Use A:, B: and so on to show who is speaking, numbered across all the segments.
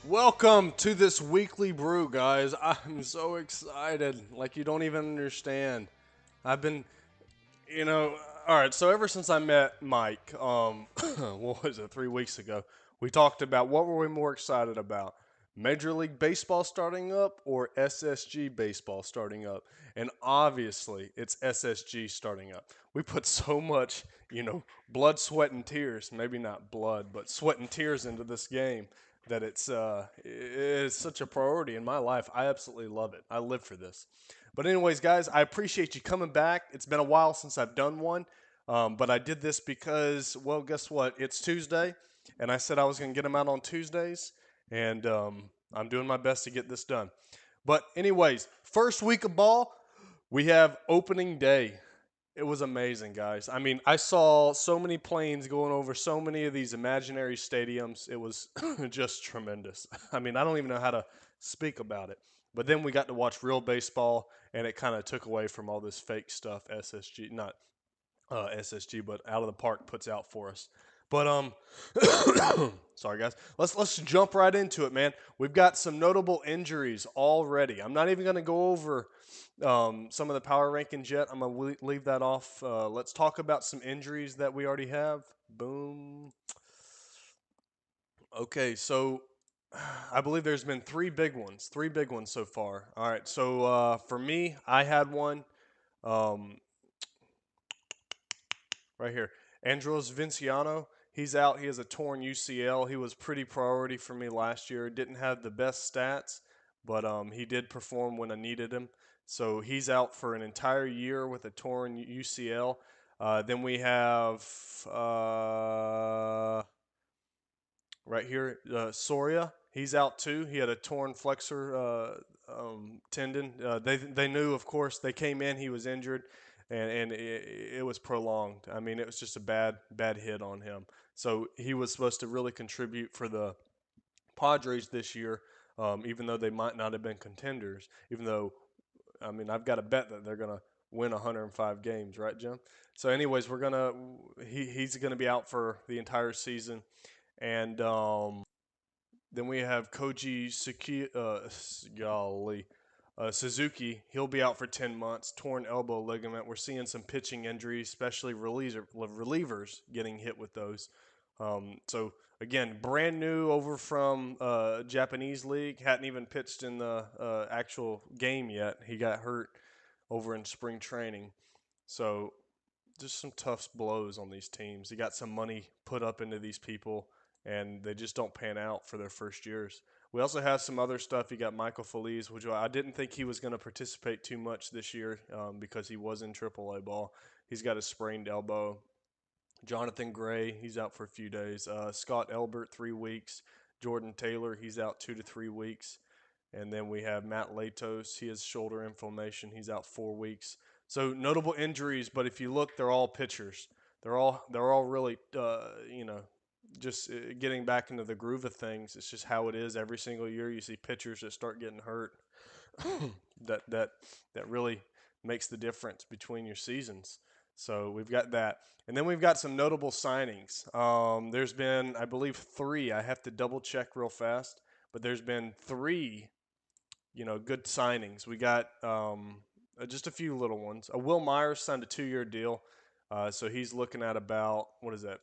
A: Welcome to this weekly brew, guys. I'm so excited. Like, you don't even understand. I've been, you know, all right, so ever since I met Mike, what was it, 3 weeks ago, we talked about what were we more excited about? Major League Baseball starting up or SSG baseball starting up? And obviously, it's SSG starting up. We put so much, blood, sweat, and tears, maybe not blood, but sweat and tears into this game that it's such a priority in my life. I absolutely love it. I live for this. But anyways, guys, I appreciate you coming back. It's been a while since I've done one, but I did this because, well, guess what? It's Tuesday, and I said I was going to get them out on Tuesdays, and I'm doing my best to get this done. But anyways, first week of ball, we have opening day. It was amazing, guys. I mean, I saw so many planes going over so many of these imaginary stadiums. It was just tremendous. I mean, I don't even know how to speak about it. But then we got to watch real baseball, and it kind of took away from all this fake stuff SSG, not SSG, but Out of the Park puts out for us. But sorry guys. Let's jump right into it, man. We've got some notable injuries already. I'm not even going to go over some of the power rankings yet. I'm going to leave that off. Let's talk about some injuries that we already have. Boom. Okay, so I believe there's been three big ones so far. All right, so for me, I had one um, right here. Andros Vinciano, he's out. He has a torn UCL. He was pretty priority for me last year. Didn't have the best stats, but he did perform when I needed him. So he's out for an entire year with a torn UCL. Then we have right here, Soria. He's out too. He had a torn flexor tendon. They knew, of course, they came in. He was injured, and it was prolonged. I mean, it was just a bad hit on him. So he was supposed to really contribute for the Padres this year, even though they might not have been contenders. Even though, I mean, I've got to bet that they're gonna win 105 games, right, Jim? So, anyways, he's gonna be out for the entire season, and then we have Suzuki. He'll be out for 10 months, torn elbow ligament. We're seeing some pitching injuries, especially relievers getting hit with those. So, again, brand new over from Japanese league. Hadn't even pitched in the actual game yet. He got hurt over in spring training. So, just some tough blows on these teams. They got some money put up into these people, and they just don't pan out for their first years. We also have some other stuff. You got Michael Feliz, which I didn't think he was going to participate too much this year because he was in AAA ball. He's got a sprained elbow. Jonathan Gray, he's out for a few days. Scott Elbert, 3 weeks. Jordan Taylor, he's out 2 to 3 weeks. And then we have Matt Latos. He has shoulder inflammation. He's out 4 weeks. So notable injuries, but if you look, they're all pitchers. They're all really, just getting back into the groove of things. It's just how it is every single year. You see pitchers that start getting hurt. that really makes the difference between your seasons. So we've got that, and then we've got some notable signings. There's been, I believe, three. I have to double check real fast, but there's been three good signings. We got just a few little ones. Will Myers signed a 2-year deal, so he's looking at about, what is that,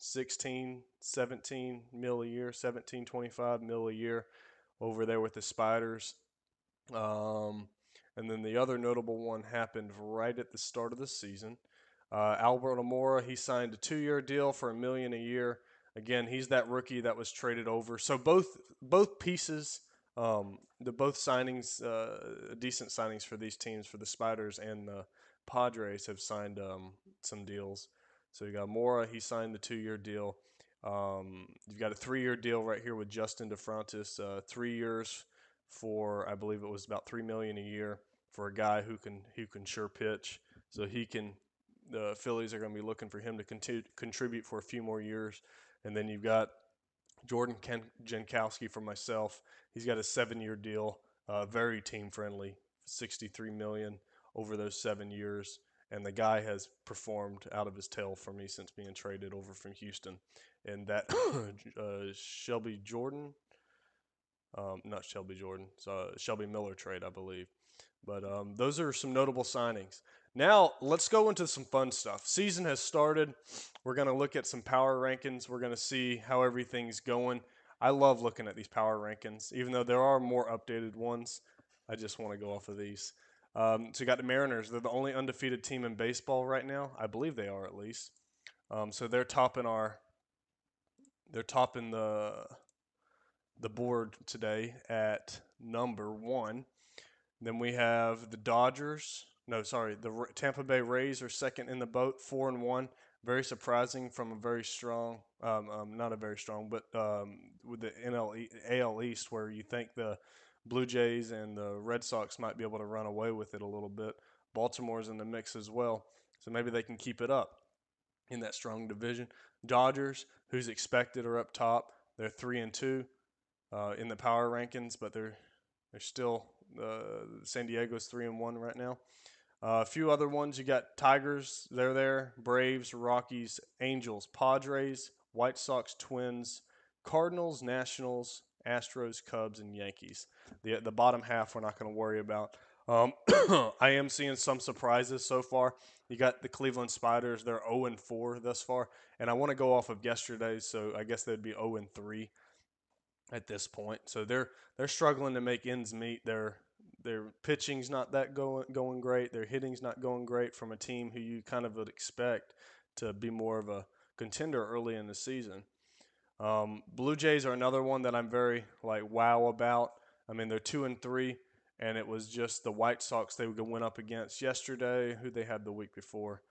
A: 16, 17 mil a year, 17, 25 mil a year over there with the Spiders. Um, and then the other notable one happened right at the start of the season. Albert Amora, he signed a 2-year deal for $1 million a year. Again, he's that rookie that was traded over. So both pieces, the both signings, decent signings for these teams, for the Spiders and the Padres, have signed some deals. So you got Mora, he signed the 2-year deal. You've got a 3-year deal right here with Justin DeFrontis, 3 years for, I believe it was about $3 million a year for a guy who can sure pitch. So the Phillies are going to be looking for him to contribute for a few more years. And then you've got Jordan Jankowski for myself. He's got a 7-year deal, very team friendly, 63 million over those 7 years, and the guy has performed out of his tail for me since being traded over from Houston. And that Shelby Jordan, not Shelby Jordan, so Shelby Miller trade, I believe. But those are some notable signings. Now, let's go into some fun stuff. Season has started. We're going to look at some power rankings. We're going to see how everything's going. I love looking at these power rankings, even though there are more updated ones. I just want to go off of these. So you got the Mariners. They're the only undefeated team in baseball right now. I believe they are at least. So they're topping the board today at number one. Then we have the Dodgers. No, sorry, the Tampa Bay Rays are second in the boat, 4-1. Very surprising from a very strong, not a very strong, but with the AL East, where you think the Blue Jays and the Red Sox might be able to run away with it a little bit. Baltimore's in the mix as well, so maybe they can keep it up in that strong division. Dodgers, who's expected, are up top. They're 3-2 in the power rankings, but they're still San Diego's 3-1 right now. A few other ones. You got Tigers, they're there. Braves, Rockies, Angels, Padres, White Sox, Twins, Cardinals, Nationals, Astros, Cubs, and Yankees. The bottom half we're not going to worry about. I am seeing some surprises so far. You got the Cleveland Spiders. They're 0-4 thus far, and I want to go off of yesterday's, so I guess they'd be 0-3 at this point. So they're struggling to make ends meet. Their pitching's not that going great. Their hitting's not going great from a team who you kind of would expect to be more of a contender early in the season. Blue Jays are another one that I'm very like wow about. I mean, they're 2-3, and it was just the White Sox they went up against yesterday. Who they had the week before?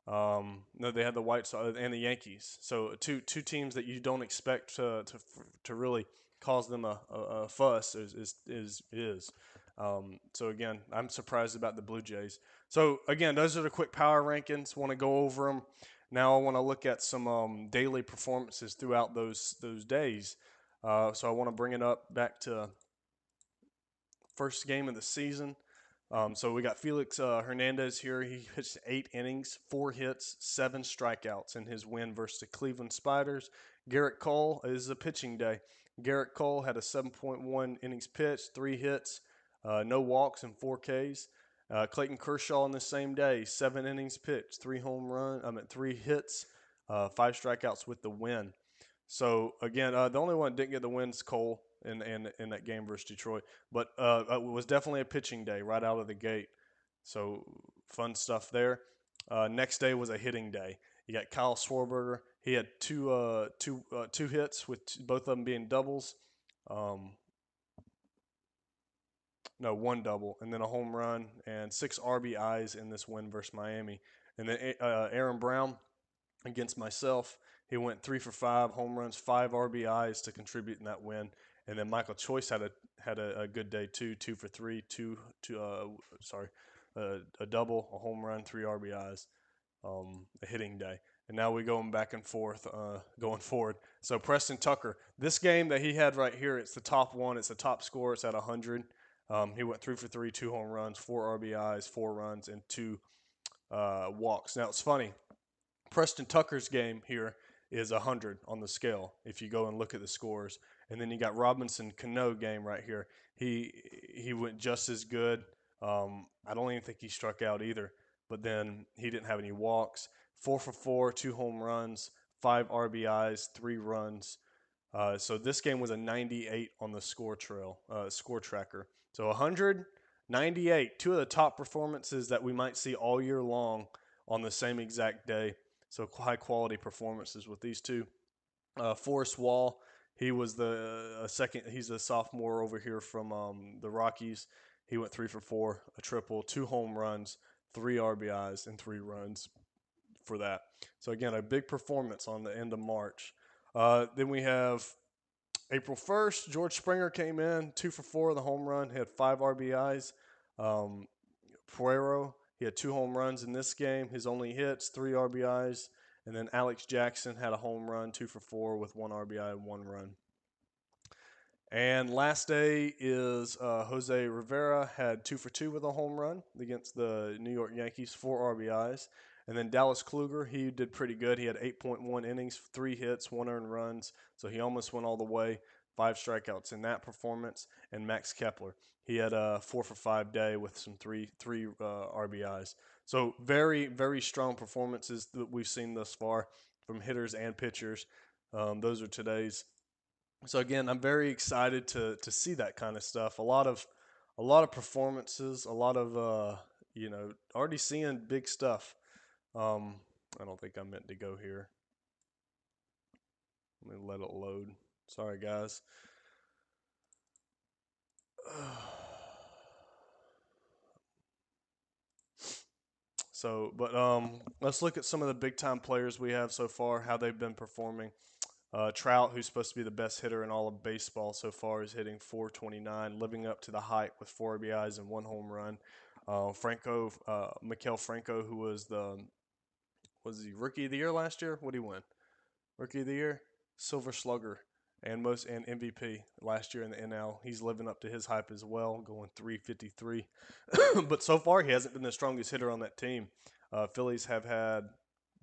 A: No, they had the White Sox and the Yankees. So two teams that you don't expect to really cause them a fuss is. So again, I'm surprised about the Blue Jays. So again, those are the quick power rankings. Want to go over them. Now I want to look at some daily performances throughout those days. So I want to bring it up back to first game of the season. So we got Felix Hernandez here. He pitched 8 innings, 4 hits, 7 strikeouts in his win versus the Cleveland Spiders. Garrett Cole is a pitching day. Garrett Cole had a 7.1 innings pitched, 3 hits, no walks, and 4 Ks. Clayton Kershaw on the same day, 7 innings pitched, 3 hits, 5 strikeouts with the win. So again, the only one that didn't get the win is Cole in that game versus Detroit, but it was definitely a pitching day right out of the gate. So fun stuff there. Next day was a hitting day. You got Kyle Swarberger. He had two hits with both of them being doubles. Um, no, one double, and then a home run and 6 RBIs in this win versus Miami. And then Aaron Brown against myself. He went 3 for 5 home runs, 5 RBIs to contribute in that win. And then Michael Choice had a good day too, 2 for 3, a double, a home run, 3 RBIs, a hitting day. And now we're going back and forth, going forward. So Preston Tucker, this game that he had right here, it's the top one. It's the top score. It's at 100. He went 3 for 3, 2 home runs, 4 RBIs, 4 runs, and 2 walks. Now it's funny. Preston Tucker's game here is 100 on the scale if you go and look at the scores. And then you got Robinson Cano game right here. He went just as good. I don't even think he struck out either. But then he didn't have any walks. 4 for 4, 2 home runs, 5 RBIs, 3 runs. So this game was a 98 on the score tracker. So 100, 98, two of the top performances that we might see all year long on the same exact day. So high quality performances with these two. Forrest Wall, he was the second. He's a sophomore over here from the Rockies. He went 3 for 4, a triple, 2 home runs, 3 RBIs, and 3 runs for that. So again, a big performance on the end of March. Then we have April 1st, George Springer came in, 2 for 4, the home run. He had 5 RBIs. Puero, he had 2 home runs in this game. His only hits, 3 RBIs, And then Alex Jackson had a home run, 2 for 4 with 1 RBI and 1 run. And last day is Jose Rivera had 2 for 2 with a home run against the New York Yankees, 4 RBIs. And then Dallas Kluger, he did pretty good. He had 8.1 innings, 3 hits, 1 earned runs. So he almost went all the way. 5 strikeouts in that performance. And Max Kepler, he had a 4 for 5 day with some three RBIs. So very, very strong performances that we've seen thus far from hitters and pitchers. Those are today's. So again, I'm very excited to see that kind of stuff. A lot of performances, a lot of already seeing big stuff. Um, I don't think I meant to go here. Let me let it load. Sorry, guys. Let's look at some of the big time players we have so far, how they've been performing. Trout, who's supposed to be the best hitter in all of baseball so far, is hitting 429, living up to the hype with 4 RBIs and 1 home run. Maikel Franco, who was he rookie of the year last year? What did he win? Rookie of the year, Silver Slugger, and MVP last year in the NL. He's living up to his hype as well, going 353. But so far, he hasn't been the strongest hitter on that team. Phillies have had.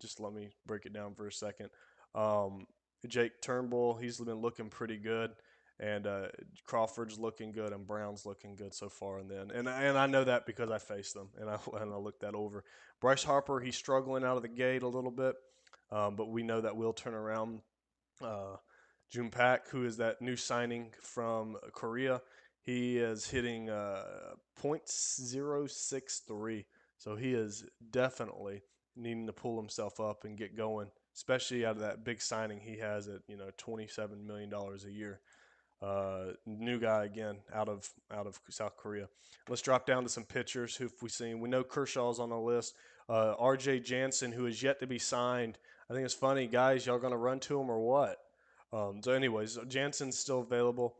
A: Just let me break it down for a second. Um, Jake Turnbull, he's been looking pretty good, and Crawford's looking good, and Brown's looking good so far. And I know that because I faced them, and I looked that over. Bryce Harper, he's struggling out of the gate a little bit, but we know that will turn around. Uh, June Pak, who is that new signing from Korea, he is hitting .063. So he is definitely needing to pull himself up and get going, especially out of that big signing he has at $27 million a year. New guy again out of South Korea. Let's drop down to some pitchers who we've seen. We know Kershaw's on the list. R.J. Jansen, who is yet to be signed. I think it's funny, guys. Y'all gonna run to him or what? Anyways, Jansen's still available,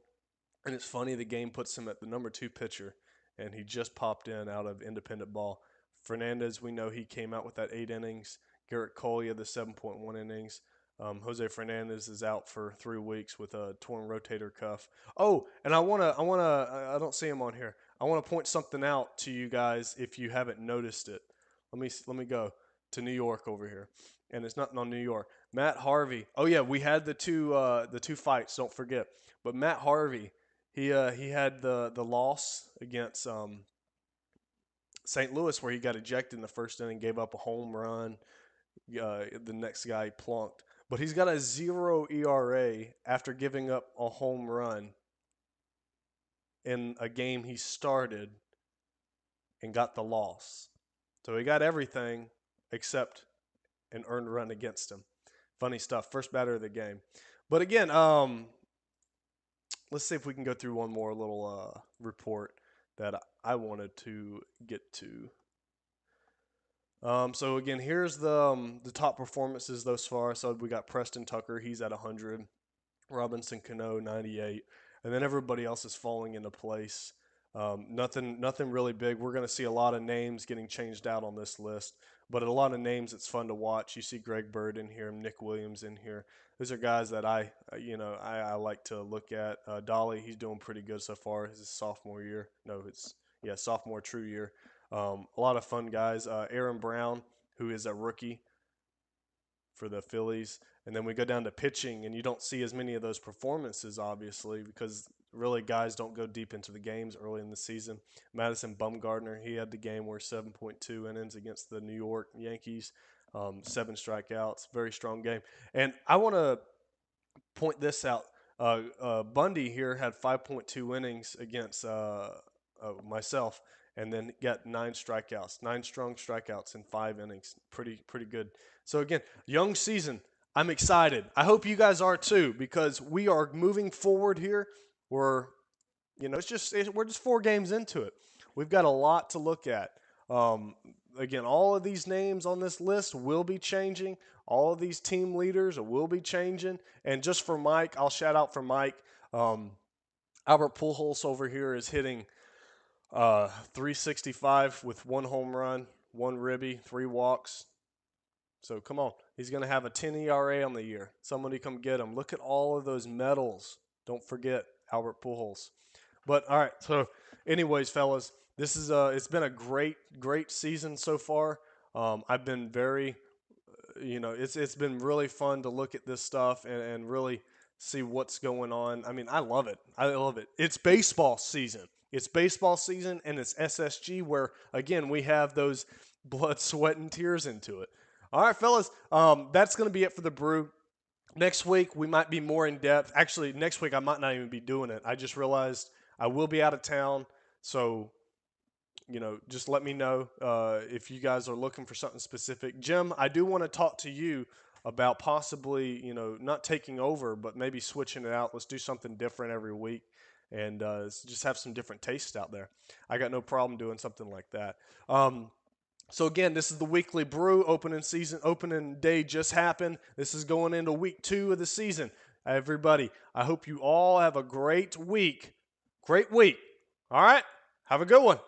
A: and it's funny the game puts him at the number 2 pitcher, and he just popped in out of independent ball. Fernandez, we know he came out with that 8 innings. Garrett Cole, the 7.1 innings. Jose Fernandez is out for 3 weeks with a torn rotator cuff. Oh, and I don't see him on here. I want to point something out to you guys if you haven't noticed it. Let me go to New York over here, and it's nothing on New York. Matt Harvey. Oh yeah, we had the two fights. Don't forget. But Matt Harvey, he had the loss against St. Louis where he got ejected in the first inning, gave up a home run. The next guy plunked. But he's got a 0 ERA after giving up a home run in a game he started and got the loss. So he got everything except an earned run against him. Funny stuff. First batter of the game. But again, let's see if we can go through one more little report that I wanted to get to. So again, here's the top performances thus far. So we got Preston Tucker, he's at 100. Robinson Cano, 98, and then everybody else is falling into place. Nothing really big. We're going to see a lot of names getting changed out on this list, but a lot of names it's fun to watch. You see Greg Bird in here, Nick Williams in here. Those are guys that I like to look at. Dolly, he's doing pretty good so far. His sophomore year. No, sophomore true year. A lot of fun guys. Aaron Brown, who is a rookie for the Phillies. And then we go down to pitching, and you don't see as many of those performances, obviously, because really guys don't go deep into the games early in the season. Madison Bumgarner, he had the game where 7.2 innings against the New York Yankees, 7 strikeouts, very strong game. And I want to point this out. Bundy here had 5.2 innings against myself, and then got 9 strikeouts, 9 strong strikeouts in 5 innings. Pretty good. So again, young season. I'm excited. I hope you guys are too, because we are moving forward here. We're we're just 4 games into it. We've got a lot to look at. Again, all of these names on this list will be changing. All of these team leaders will be changing. And just for Mike, I'll shout out for Mike. Albert Pujols over here is hitting 365 with 1 home run, 1 ribby, 3 walks. So come on. He's going to have a 10 ERA on the year. Somebody come get him. Look at all of those medals. Don't forget Albert Pujols. But all right. So, anyways, fellas, this is it's been a great season so far. I've been very, it's been really fun to look at this stuff and really see what's going on. I mean, I love it. I love it. It's baseball season. It's baseball season, and it's SSG where again we have those blood, sweat, and tears into it. All right, fellas, that's going to be it for the brew. Next week we might be more in depth. Actually, next week I might not even be doing it. I just realized I will be out of town, so just let me know if you guys are looking for something specific. Jim, I do want to talk to you about possibly, not taking over, but maybe switching it out. Let's do something different every week and just have some different tastes out there. I got no problem doing something like that. So again, this is the Weekly Brew. Opening day just happened. This is going into week 2 of the season. Everybody, I hope you all have a great week. Great week. All right? Have a good one.